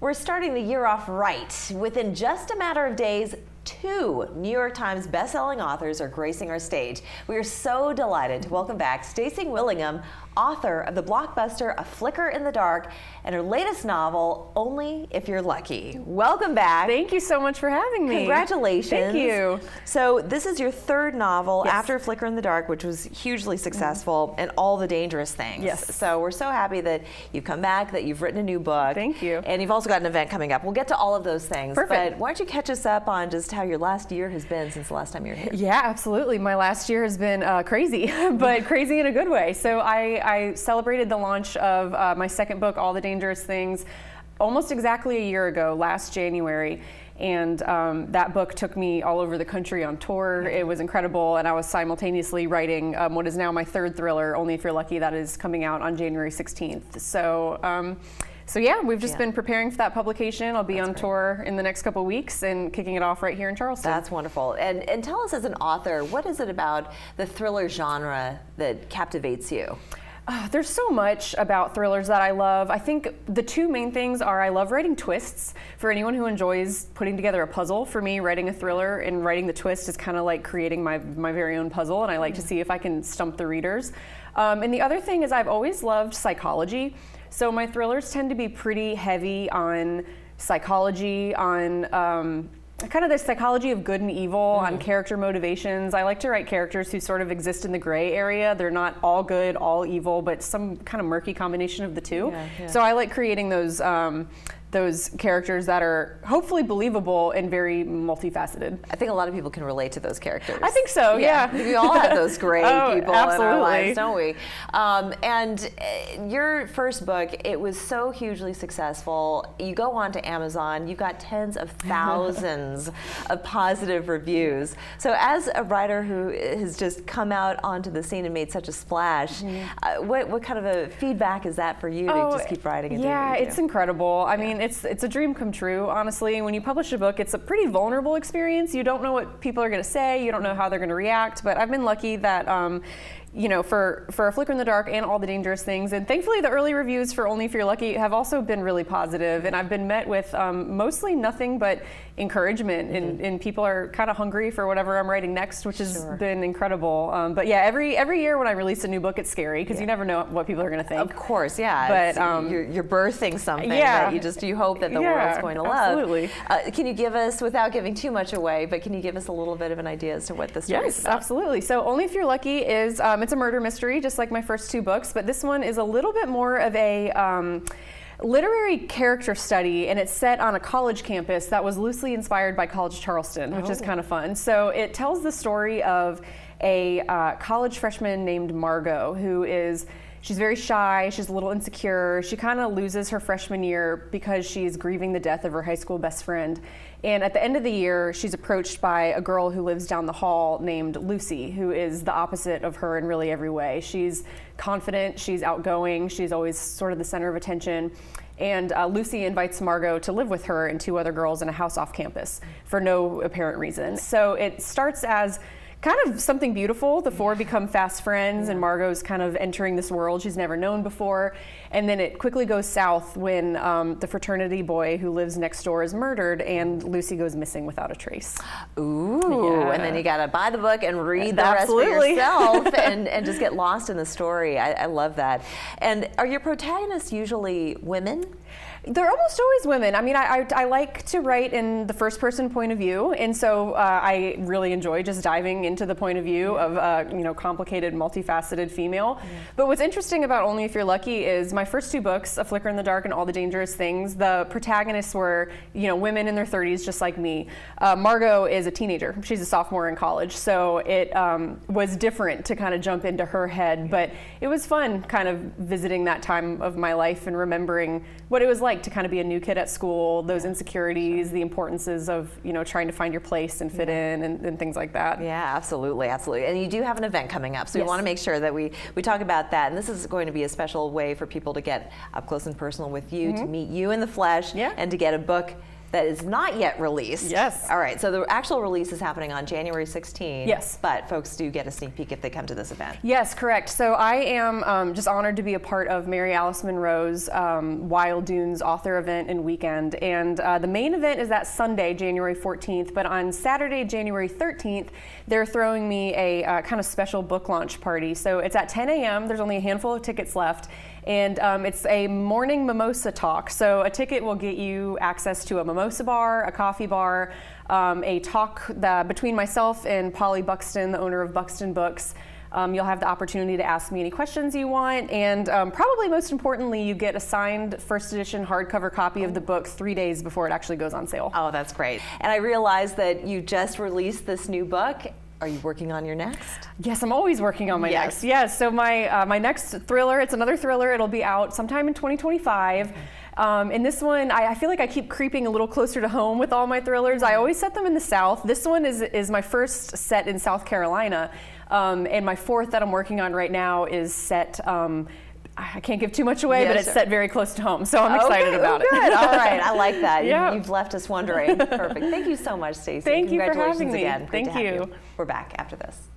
We're starting the year off right. Within just a matter of days, 2 New York Times bestselling authors are gracing our stage. We are so delighted to welcome back Stacy Willingham, author of the blockbuster A Flicker in the Dark, and her latest novel, Only If You're Lucky. Welcome back. Thank you so much for having me. Congratulations. Thank you. So this is your 3rd novel Yes. after A Flicker in the Dark, which was hugely successful, and All the Dangerous Things. Yes. So we're so happy that you've come back, that you've written a new book. Thank you. And you've also got an event coming up. We'll get to all of those things. Perfect. But why don't you catch us up on just how your last year has been since the last time you were here? Yeah, absolutely. My last year has been crazy, but crazy in a good way. So I celebrated the launch of my 2nd book, All the Dangerous Things, almost exactly a year ago, last January. And that book took me all over the country on tour. It was incredible, and I was simultaneously writing what is now my 3rd thriller, Only If You're Lucky, that is coming out on January 16th. So yeah, we've just been preparing for that publication. I'll be on tour in the next couple weeks and kicking it off right here in Charleston. That's wonderful. And tell us, as an author, what is it about the thriller genre that captivates you? There's so much about thrillers that I love. I think the 2 main things are I love writing twists. For anyone who enjoys putting together a puzzle, for me, writing a thriller and writing the twist is kind of like creating my very own puzzle, and I like to see if I can stump the readers. And the other thing is I've always loved psychology. So my thrillers tend to be pretty heavy on psychology, on kind of the psychology of good and evil, on character motivations. I like to write characters who sort of exist in the gray area. They're not all good, all evil, but some kind of murky combination of the 2. So I like creating those characters that are hopefully believable and very multifaceted. I think a lot of people can relate to those characters. I think so, yeah. We all have those gray people in our lives, don't we? And your first book, it was so hugely successful. You go on to Amazon, you've got tens of thousands of positive reviews. So as a writer who has just come out onto the scene and made such a splash, what kind of a feedback is that for you to just keep writing and doing what you do? It's incredible. I mean, it's a dream come true, honestly. When you publish a book, it's a pretty vulnerable experience. You don't know what people are going to say. You don't know how they're going to react. But I've been lucky that you know, for A Flicker in the Dark and All the Dangerous Things. And thankfully, the early reviews for Only If You're Lucky have also been really positive. And I've been met with mostly nothing but encouragement. And people are kind of hungry for whatever I'm writing next, which has been incredible. But yeah, every year when I release a new book, it's scary because you never know what people are going to think. Of course, yeah. But you're birthing something that you hope that the world's going to love. Absolutely. Can you give us, without giving too much away, but can you give us a little bit of an idea as to what this story is about? Yes, absolutely. So Only If You're Lucky is it's a murder mystery, just like my first 2 books, but this one is a little bit more of a literary character study, and it's set on a college campus that was loosely inspired by College Charleston, which is kind of fun. So it tells the story of a college freshman named Margot, she's very shy, she's a little insecure. She kind of loses her freshman year because she's grieving the death of her high school best friend. And at the end of the year, she's approached by a girl who lives down the hall named Lucy, who is the opposite of her in really every way. She's confident, she's outgoing, she's always sort of the center of attention. And Lucy invites Margot to live with her and 2 other girls in a house off campus for no apparent reason. So it starts as kind of something beautiful. The 4 become fast friends, and Margot's kind of entering this world she's never known before. And then it quickly goes south when the fraternity boy who lives next door is murdered, and Lucy goes missing without a trace. Ooh, and then you gotta buy the book and read the rest for yourself and just get lost in the story. I love that. And are your protagonists usually women? They're almost always women. I mean, I like to write in the first person point of view, and so I really enjoy just diving into the point of view of a complicated, multifaceted female. But what's interesting about Only If You're Lucky is my first 2 books, A Flicker in the Dark and All the Dangerous Things, the protagonists were women in their 30s, just like me. Margot is a teenager. She's a sophomore in college, so it was different to kind of jump into her head, but it was fun kind of visiting that time of my life and remembering what it was like to kind of be a new kid at school, those insecurities, the importances of trying to find your place and fit in and things like that. Yeah, absolutely, absolutely. And you do have an event coming up, so we want to make sure that we talk about that. And this is going to be a special way for people to get up close and personal with you, to meet you in the flesh, and to get a book that is not yet released. Yes. All right, so the actual release is happening on January 16th. Yes. But folks do get a sneak peek if they come to this event. Yes, correct. So I am just honored to be a part of Mary Alice Monroe's Wild Dunes author event and weekend. And the main event is that Sunday, January 14th, but on Saturday, January 13th, they're throwing me a kind of special book launch party. So it's at 10 a.m. There's only a handful of tickets left. And it's a morning mimosa talk. So a ticket will get you access to a mimosa bar, a coffee bar, a talk between myself and Polly Buxton, the owner of Buxton Books. You'll have the opportunity to ask me any questions you want, and probably most importantly, you get a signed first edition hardcover copy of the book 3 days before it actually goes on sale. Oh, that's great. And I realize that you just released this new book. Are you working on your next? Yes, I'm always working on my next. Yes, so my next thriller, it's another thriller. It'll be out sometime in 2025. And this one, I feel like I keep creeping a little closer to home with all my thrillers. I always set them in the South. This one is my first set in South Carolina. And my fourth that I'm working on right now is set, I can't give too much away, but it's set very close to home. So I'm excited about it. Good. All right. I like that. Yeah. You've left us wondering. Perfect. Thank you so much, Stacey. Thank you for having me. Congratulations again. Thank you. We're back after this.